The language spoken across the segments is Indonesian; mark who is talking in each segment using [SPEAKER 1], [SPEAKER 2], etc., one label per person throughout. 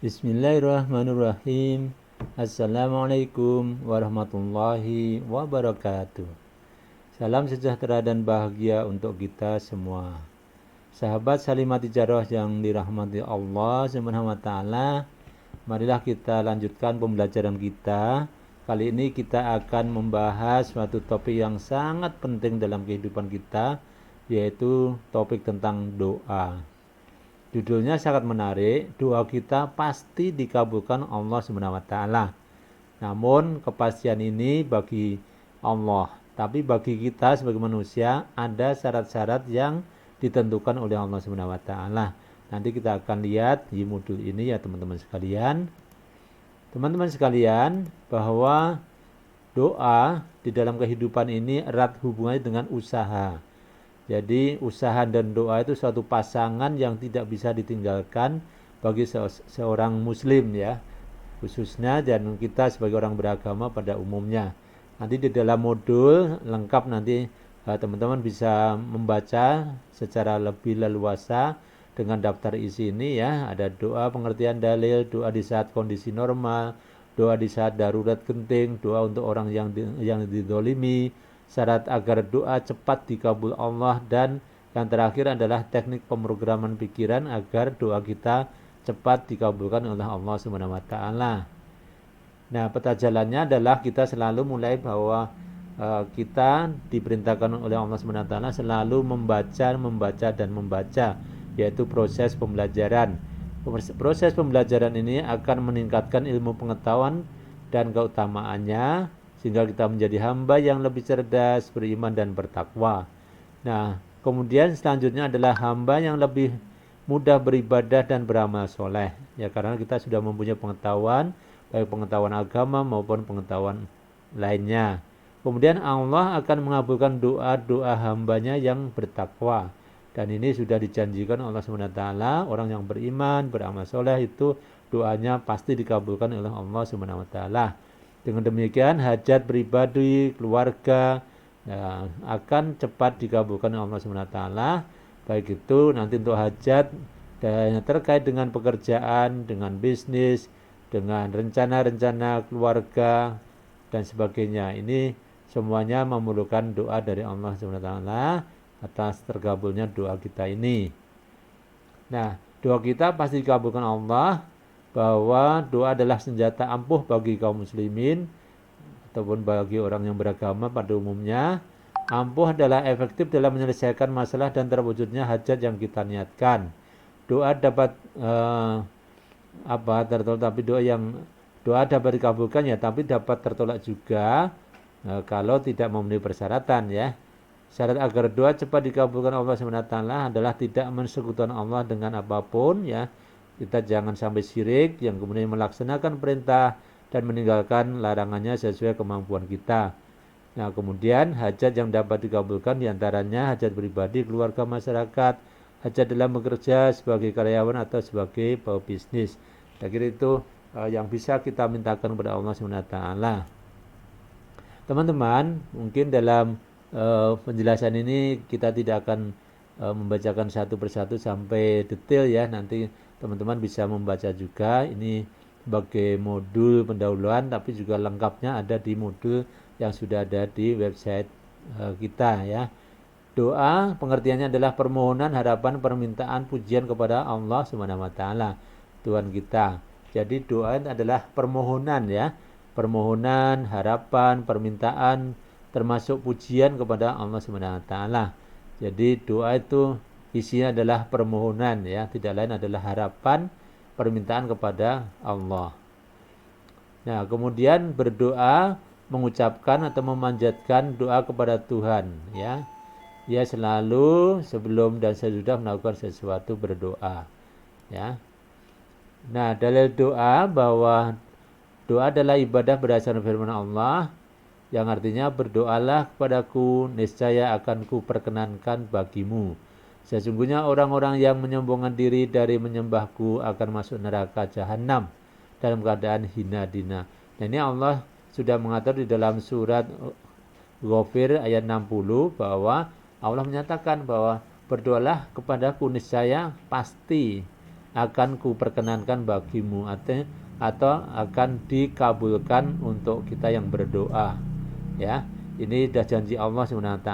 [SPEAKER 1] Bismillahirrahmanirrahim. Assalamualaikum warahmatullahi wabarakatuh. Salam sejahtera dan bahagia untuk kita semua. Sahabat Salimah Tijarah yang dirahmati Allah Subhanahu wa taala, marilah kita lanjutkan pembelajaran kita. Kali ini kita akan membahas suatu topik yang sangat penting dalam kehidupan kita, yaitu topik tentang doa. Judulnya sangat menarik, doa kita pasti dikabulkan Allah Subhanahu wa taala. Namun kepastian ini bagi Allah, tapi bagi kita sebagai manusia ada syarat-syarat yang ditentukan oleh Allah Subhanahu wa taala. Nanti kita akan lihat di modul ini ya teman-teman sekalian. Teman-teman sekalian, bahwa doa di dalam kehidupan ini erat hubungannya dengan usaha. Jadi usaha dan doa itu suatu pasangan yang tidak bisa ditinggalkan bagi seorang muslim ya, khususnya dan kita sebagai orang beragama pada umumnya. Nanti di dalam modul lengkap nanti teman-teman bisa membaca secara lebih leluasa dengan daftar isi ini ya. Ada doa pengertian dalil, doa di saat kondisi normal, doa di saat darurat genting, doa untuk orang yang didolimi, syarat agar doa cepat dikabul Allah, dan yang terakhir adalah teknik pemrograman pikiran agar doa kita cepat dikabulkan oleh Allah Subhanahu wa taala. Nah, peta jalannya adalah kita selalu mulai bahwa kita diperintahkan oleh Allah Subhanahu wa taala selalu membaca dan membaca, yaitu proses pembelajaran. Proses pembelajaran ini akan meningkatkan ilmu pengetahuan dan keutamaannya, sehingga kita menjadi hamba yang lebih cerdas, beriman dan bertakwa. Nah, kemudian selanjutnya adalah hamba yang lebih mudah beribadah dan beramal soleh. Ya, karena kita sudah mempunyai pengetahuan, baik pengetahuan agama maupun pengetahuan lainnya. Kemudian Allah akan mengabulkan doa-doa hambanya yang bertakwa. Dan ini sudah dijanjikan Allah SWT, orang yang beriman, beramal soleh itu doanya pasti dikabulkan oleh Allah SWT. Dengan demikian hajat pribadi, keluarga ya, akan cepat dikabulkan oleh Allah SWT. Baik itu nanti untuk hajat dan terkait dengan pekerjaan, dengan bisnis, dengan rencana-rencana keluarga dan sebagainya. Ini semuanya memerlukan doa dari Allah SWT atas terkabulnya doa kita ini. Nah, doa kita pasti dikabulkan Allah, bahwa doa adalah senjata ampuh bagi kaum muslimin ataupun bagi orang yang beragama pada umumnya. Ampuh adalah efektif dalam menyelesaikan masalah dan terwujudnya hajat yang kita niatkan. Doa dapat tertolak, tapi doa dapat dikabulkan ya, tapi dapat tertolak juga kalau tidak memenuhi persyaratan ya. Syarat agar doa cepat dikabulkan Allah SWT adalah tidak mensekutukan Allah dengan apapun ya. Kita jangan sampai syirik yang kemudian melaksanakan perintah dan meninggalkan larangannya sesuai kemampuan kita. Nah, kemudian hajat yang dapat dikabulkan diantaranya hajat pribadi, keluarga, masyarakat, hajat dalam bekerja sebagai karyawan atau sebagai pebisnis. Saya kira itu yang bisa kita mintakan kepada Allah SWT. Teman-teman, mungkin dalam penjelasan ini kita tidak akan membacakan satu persatu sampai detail ya. Nanti teman-teman bisa membaca juga, ini sebagai modul pendahuluan, tapi juga lengkapnya ada di modul yang sudah ada di website kita ya. Doa pengertiannya adalah permohonan, harapan, permintaan, pujian kepada Allah Subhanahu wa taala, Tuhan kita. Jadi doa adalah permohonan ya. Permohonan, harapan, permintaan, termasuk pujian kepada Allah Subhanahu wa taala. Jadi doa itu isinya adalah permohonan ya, tidak lain adalah harapan, permintaan kepada Allah. Nah, kemudian berdoa mengucapkan atau memanjatkan doa kepada Tuhan ya. Ia selalu sebelum dan sesudah melakukan sesuatu berdoa ya. Nah, dalil doa bahwa doa adalah ibadah berdasarkan firman Allah yang artinya berdoalah kepadaku, niscaya akan kuperkenankan bagimu. Sesungguhnya orang-orang yang menyombongkan diri dari menyembahku akan masuk neraka jahanam dalam keadaan hina dina. Nah, ini Allah sudah mengatur di dalam surat Ghafir ayat 60 bahwa Allah menyatakan bahwa berdoalah kepadaku, niscaya pasti akan kuperkenankan bagimu, atau akan dikabulkan untuk kita yang berdoa. Ya, ini sudah janji Allah SWT.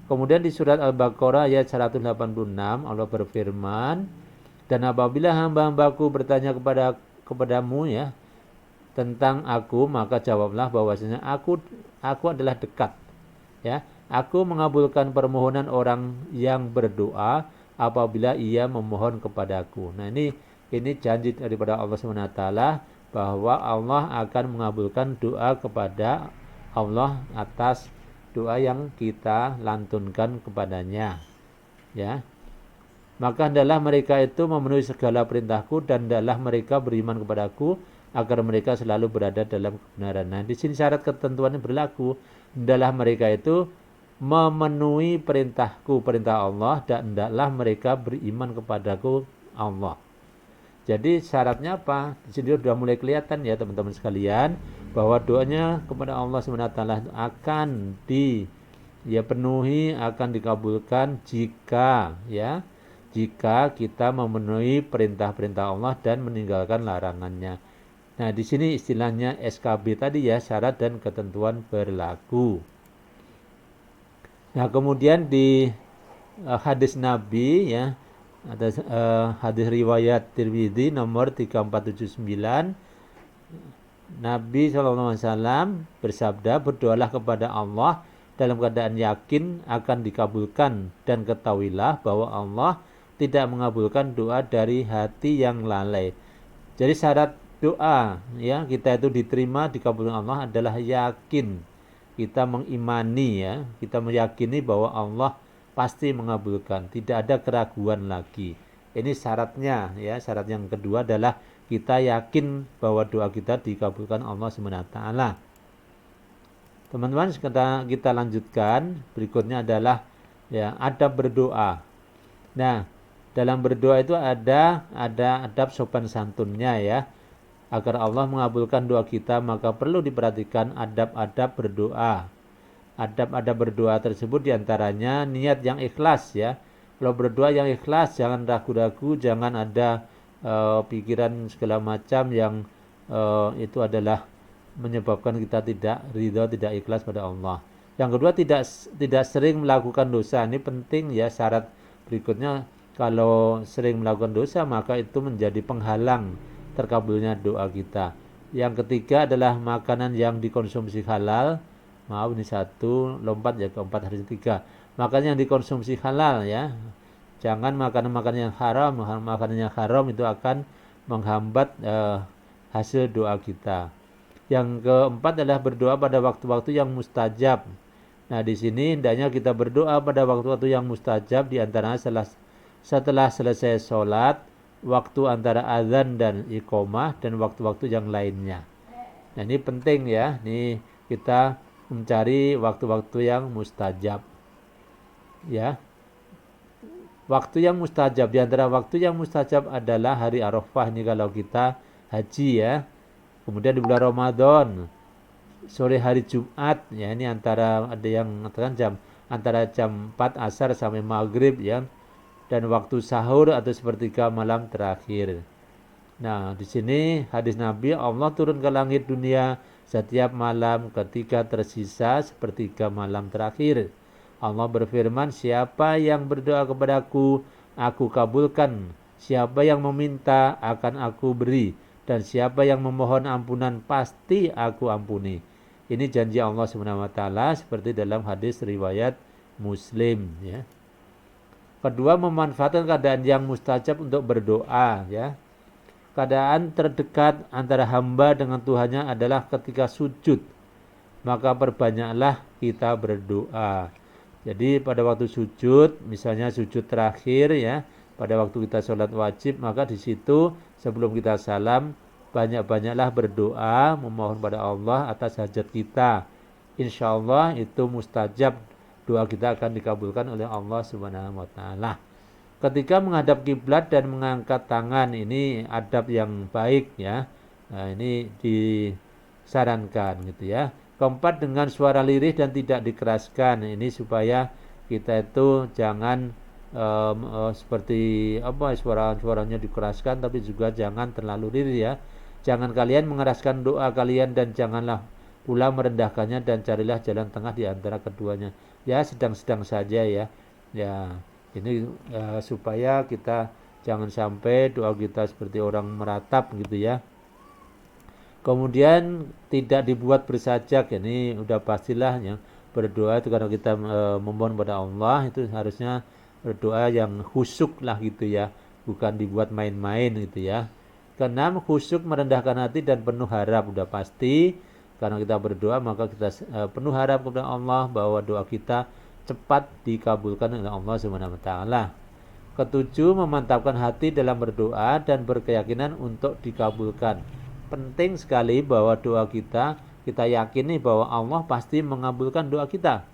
[SPEAKER 1] Kemudian di surat Al-Baqarah ayat 186 Allah berfirman, dan apabila hamba-hambaku bertanya kepadamu ya tentang aku, maka jawablah bahwasanya aku adalah dekat. Ya, aku mengabulkan permohonan orang yang berdoa apabila ia memohon kepadaku. Nah, ini janji daripada Allah SWT bahwa Allah akan mengabulkan doa kepada Allah atas doa yang kita lantunkan kepadanya. Ya. Maka hendaklah mereka itu memenuhi segala perintahku dan hendaklah mereka beriman kepadaku agar mereka selalu berada dalam kebenaran. Nah, di sini syarat ketentuan yang berlaku, hendaklah mereka itu memenuhi perintahku, perintah Allah, dan hendaklah mereka beriman kepadaku Allah. Jadi syaratnya apa? Di sini sudah mulai kelihatan ya teman-teman sekalian, bahwa doanya kepada Allah SWT akan dipenuhi, akan dikabulkan jika kita memenuhi perintah-perintah Allah dan meninggalkan larangannya. Nah, di sini istilahnya SKB tadi ya, syarat dan ketentuan berlaku. Nah, kemudian di hadis Nabi ya, ada hadis riwayat Tirmidzi nomor 3479, Nabi SAW bersabda, berdoalah kepada Allah dalam keadaan yakin akan dikabulkan, dan ketahuilah bahwa Allah tidak mengabulkan doa dari hati yang lalai. Jadi syarat doa ya kita itu diterima dikabulkan Allah adalah yakin, kita mengimani ya, kita meyakini bahwa Allah pasti mengabulkan, tidak ada keraguan lagi. Ini syaratnya ya. Syarat yang kedua adalah kita yakin bahwa doa kita dikabulkan Allah SWT. Teman-teman, kita lanjutkan. Berikutnya adalah ya adab berdoa. Nah, dalam berdoa itu ada adab sopan santunnya ya. Agar Allah mengabulkan doa kita, maka perlu diperhatikan adab-adab berdoa. Adab-adab berdoa tersebut diantaranya niat yang ikhlas ya. Kalau berdoa yang ikhlas, jangan ragu-ragu, jangan ada pikiran segala macam yang itu adalah menyebabkan kita tidak ridho, tidak ikhlas pada Allah. Yang kedua, tidak sering melakukan dosa. Ini penting ya. Syarat berikutnya, kalau sering melakukan dosa maka itu menjadi penghalang terkabulnya doa kita. Yang ketiga adalah makanan yang dikonsumsi halal. Maaf, ini satu lompat ya, keempat hari ketiga. Makanan yang dikonsumsi halal ya. Jangan makanan-makanan yang haram. Makanan yang haram itu akan menghambat hasil doa kita. Yang keempat adalah berdoa pada waktu-waktu yang mustajab. Nah, di sini hendaknya kita berdoa pada waktu-waktu yang mustajab, di antaranya setelah selesai sholat, waktu antara azan dan iqomah, dan waktu-waktu yang lainnya. Nah, ini penting ya. Ini kita mencari waktu-waktu yang mustajab. Ya. Waktu yang mustajab, di antara waktu yang mustajab adalah hari Arafah, ini kalau kita haji ya. Kemudian di bulan Ramadan, sore hari Jumat ya, ini ada yang mengatakan antara jam 4 asar sampai maghrib ya. Dan waktu sahur atau sepertiga malam terakhir. Nah, di sini hadis Nabi, Allah turun ke langit dunia setiap malam ketika tersisa sepertiga malam terakhir. Allah berfirman, siapa yang berdoa kepadaku, aku kabulkan. Siapa yang meminta, akan aku beri. Dan siapa yang memohon ampunan, pasti aku ampuni. Ini janji Allah SWT seperti dalam hadis riwayat Muslim ya. Kedua, memanfaatkan keadaan yang mustajab untuk berdoa ya. Keadaan terdekat antara hamba dengan Tuhannya adalah ketika sujud. Maka perbanyaklah kita berdoa. Jadi pada waktu sujud, misalnya sujud terakhir ya, pada waktu kita sholat wajib, maka di situ sebelum kita salam, banyak-banyaklah berdoa, memohon pada Allah atas hajat kita. Insya Allah itu mustajab, doa kita akan dikabulkan oleh Allah Subhanahu wa taala. Ketika menghadap kiblat dan mengangkat tangan, ini adab yang baik ya. Nah, ini disarankan gitu ya. Keempat, dengan suara lirih dan tidak dikeraskan. Ini supaya kita itu jangan seperti apa, suaranya dikeraskan, tapi juga jangan terlalu lirih ya. Jangan kalian mengeraskan doa kalian dan janganlah pula merendahkannya, dan carilah jalan tengah di antara keduanya. Ya, sedang-sedang saja ya. Ya, ini supaya kita jangan sampai doa kita seperti orang meratap gitu ya. Kemudian tidak dibuat bersajak, ini udah pastilah ya. Berdoa itu karena kita memohon pada Allah, itu harusnya berdoa yang khusyuk lah gitu ya, bukan dibuat main-main gitu ya. Keenam, khusyuk merendahkan hati dan penuh harap, udah pasti karena kita berdoa maka kita penuh harap kepada Allah bahwa doa kita cepat dikabulkan oleh Allah Subhanahu wa taala. Ketujuh, memantapkan hati dalam berdoa dan berkeyakinan untuk dikabulkan. Penting sekali bahwa doa kita yakini bahwa Allah pasti mengabulkan doa kita.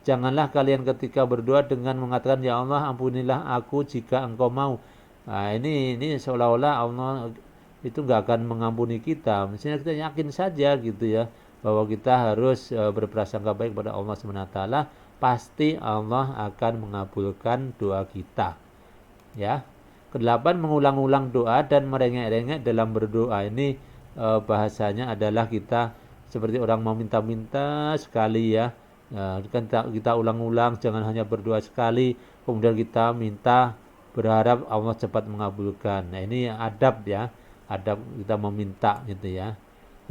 [SPEAKER 1] Janganlah kalian ketika berdoa dengan mengatakan, ya Allah ampunilah aku jika engkau mau. Nah, ini seolah-olah Allah itu nggak akan mengampuni kita. Misalnya kita yakin saja gitu ya, bahwa kita harus berprasangka baik kepada Allah SWT. Pasti Allah akan mengabulkan doa kita. Ya. Kedelapan, mengulang-ulang doa dan merengek-rengek dalam berdoa. Ini bahasanya adalah kita seperti orang meminta-minta sekali ya. Kan kita ulang-ulang, jangan hanya berdoa sekali kemudian kita minta berharap Allah cepat mengabulkan. Nah, ini adab ya, adab kita meminta gitu ya.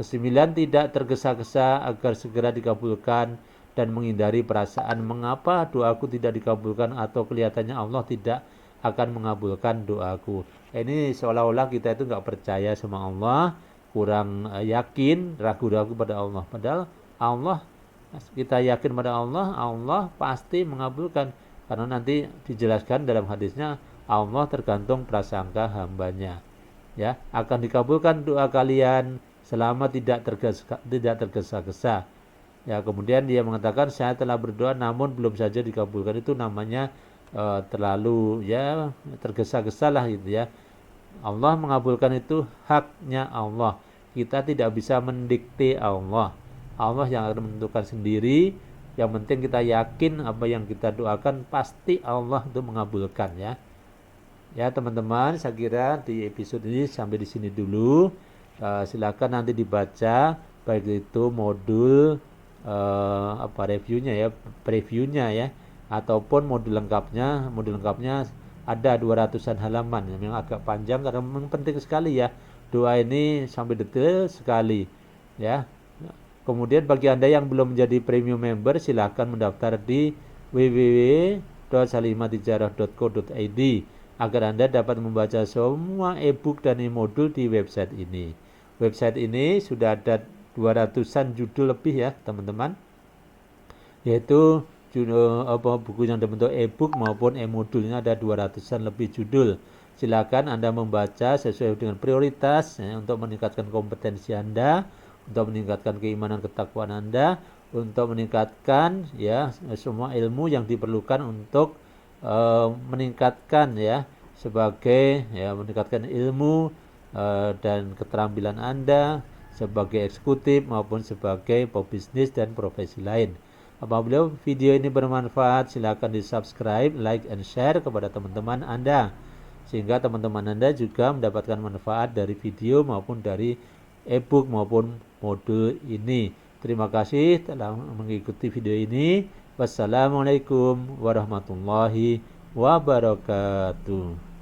[SPEAKER 1] Kesembilan, tidak tergesa-gesa agar segera dikabulkan dan menghindari perasaan mengapa doaku tidak dikabulkan atau kelihatannya Allah tidak akan mengabulkan doaku. Ini seolah-olah kita itu nggak percaya sama Allah, kurang yakin, ragu-ragu pada Allah. Padahal Allah, kita yakin pada Allah, Allah pasti mengabulkan. Karena nanti dijelaskan dalam hadisnya, Allah tergantung prasangka hambanya. Ya, akan dikabulkan doa kalian selama tidak tergesa-gesa. Ya, kemudian dia mengatakan, saya telah berdoa namun belum saja dikabulkan. Itu namanya terlalu ya tergesa-gesa lah gitu ya. Allah mengabulkan itu haknya Allah. Kita tidak bisa mendikte Allah. Allah yang akan menentukan sendiri. Yang penting kita yakin apa yang kita doakan pasti Allah itu mengabulkan ya. Ya teman-teman, saya kira di episode ini sampai di sini dulu. Silakan nanti dibaca baik itu modul reviewnya ya, previewnya ya, ataupun modul lengkapnya. Modul lengkapnya ada 200-an halaman yang agak panjang karena memang penting sekali ya. Doa ini sampai detail sekali ya. Kemudian bagi Anda yang belum menjadi premium member, silahkan mendaftar di www.salimatijarah.co.id agar Anda dapat membaca semua e-book dan e-modul di website ini. Website ini sudah ada 200-an judul lebih ya teman-teman, yaitu buku yang berbentuk e-book maupun e-modulnya ada 200-an lebih judul. Silakan Anda membaca sesuai dengan prioritas ya, untuk meningkatkan kompetensi Anda, untuk meningkatkan keimanan ketakwaan Anda, untuk meningkatkan ya semua ilmu yang diperlukan untuk meningkatkan ya sebagai ya meningkatkan ilmu dan keterampilan Anda sebagai eksekutif maupun sebagai pebisnis dan profesi lain. Apabila video ini bermanfaat, silakan di-subscribe, like, and share kepada teman-teman Anda sehingga teman-teman Anda juga mendapatkan manfaat dari video maupun dari e-book maupun modul ini. Terima kasih telah mengikuti video ini. Wassalamualaikum warahmatullahi wabarakatuh.